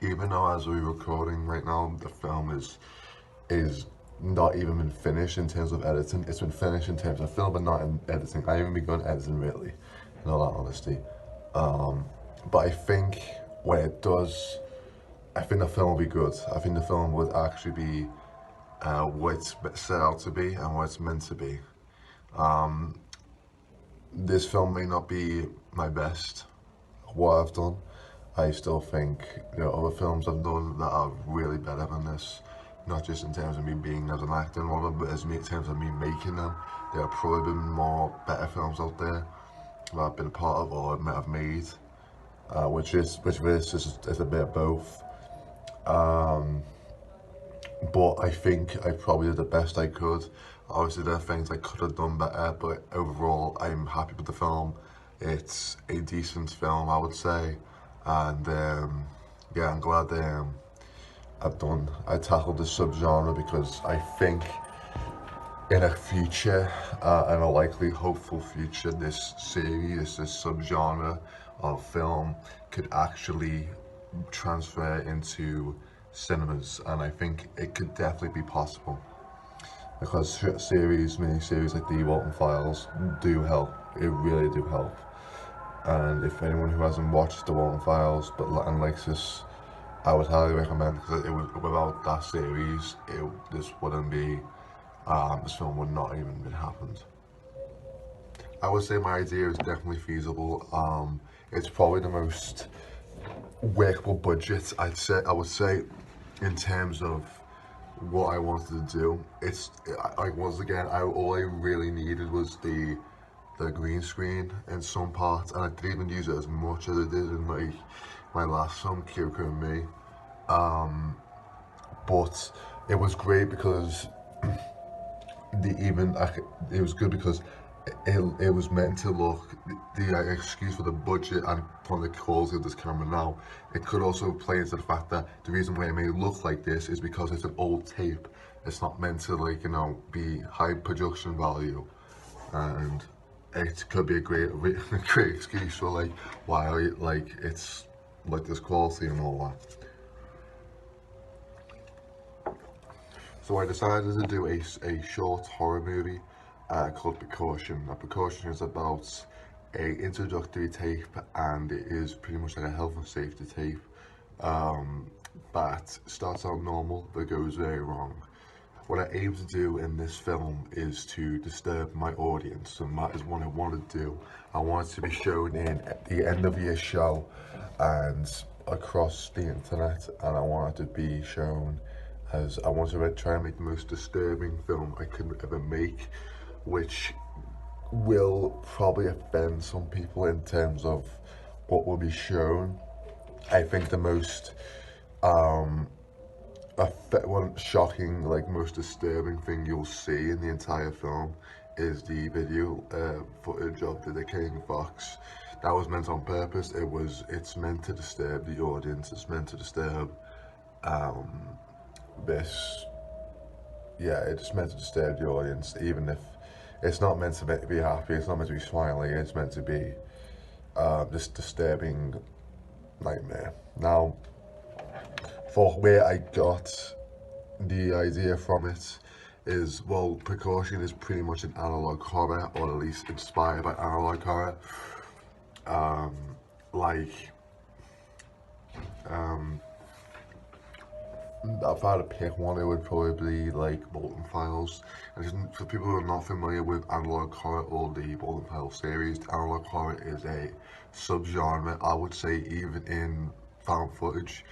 even though as we're recording right now, the film is not even been finished in terms of editing. It's been finished in terms of film, but not in editing. I haven't begun editing really, in all honesty. But I think when it does, I think the film will be good. I think the film would actually be what it's set out to be and what it's meant to be. This film may not be my best, what I've done. I still think other films I've done that are really better than this. Not just in terms of me being as an actor and whatever, but in terms of me making them. There have probably been more better films out there that I've been a part of or I've made, which this is a bit of both. But I think I probably did the best I could. Obviously, there are things I could have done better, but overall, I'm happy with the film. It's a decent film, I would say, and yeah, I'm glad I tackled this subgenre because I think in a future, in a likely hopeful future, this series, this subgenre of film could actually transfer into cinemas, and I think it could definitely be possible because mini-series like the Walton Files do help. It really do help. And if anyone who hasn't watched the Walton Files and likes this, I would highly recommend because it was without that series, this wouldn't be. This film would not even been happened. I would say my idea is definitely feasible. It's probably the most workable budget I would say in terms of what I wanted to do. Once again, all I really needed was the green screen in some parts, and I didn't even use it as much as I did in my last film, Kyoko and Me. But it was great because it was good because it was meant to look the excuse for the budget and from the quality of this camera now. It could also play into the fact that the reason why it may look like this is because it's an old tape. It's not meant to be high production value, and it could be a great great excuse for why it's like this quality and all that. So I decided to do a short horror movie called Precaution. Now, Precaution is about a introductory tape, and it is pretty much like a health and safety tape that starts out normal but goes very wrong. What I aim to do in this film is to disturb my audience, and that is what I want to do. I want it to be shown in the end of year show and across the internet, and I want it to be shown as I want to try and make the most disturbing film I could ever make, which will probably offend some people in terms of what will be shown. I think the most one shocking, most disturbing thing you'll see in the entire film is the video footage of the decaying fox. That was meant on purpose. It's meant to disturb the audience. It's meant to disturb this. Yeah, it's meant to disturb the audience, even if it's not meant to be happy. It's not meant to be smiling. It's meant to be this disturbing nightmare. Now, for where I got the idea from it is, well, Precaution is pretty much an analog horror, or at least inspired by analog horror. If I had to pick one, it would probably be like Bolton Files. And for people who are not familiar with analog horror or the Bolton Files series, analog horror is a subgenre, I would say, even in found footage.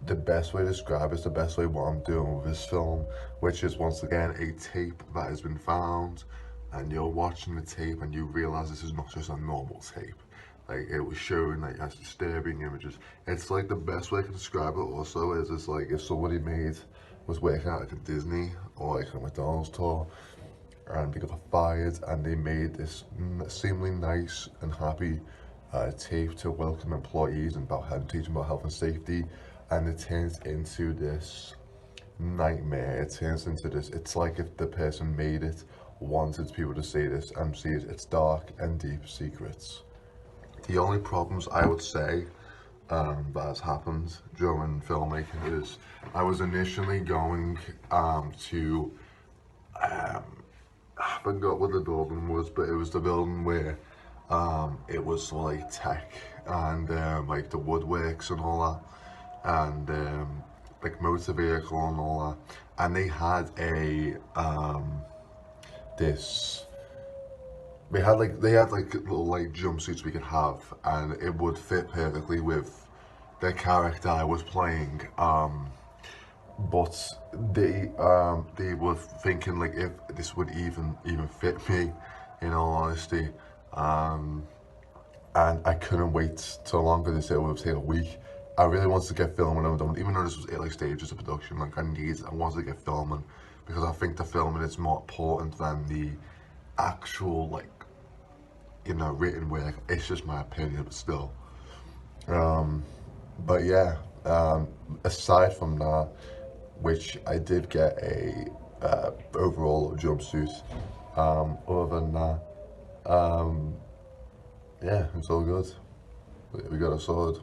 The best way to describe it's the best way what I'm doing with this film, which is once again a tape that has been found, and you're watching the tape and you realize this is not just a normal tape. It was showing has disturbing images. It's the best way I can describe it also is it's if somebody was working at a Disney or a McDonald's tour and they got fired and they made this seemingly nice and happy tape to welcome employees and teach them about health and safety, and it turns into this nightmare. It turns into this, it's like if the person made it wanted people to see this and see its dark and deep secrets. The only problems I would say that has happened during filmmaking is I was initially going to I forgot what the building was, but it was the building where it was like tech and like the woodworks and all that, and like motor vehicle and all that, and they had a this they had like little like jumpsuits we could have, and it would fit perfectly with the character I was playing. But they were thinking like if this would even fit me, in all honesty. And I couldn't wait till longer. They said it would take a week. I really wanted to get filming and done, even though this was early stages of production. Like I wanted to get filming because I think the filming is more important than the actual like written work. It's just my opinion, but still. But yeah, aside from that, which I did get a overall jumpsuit. Other than that, yeah, it's all good. We got a sword.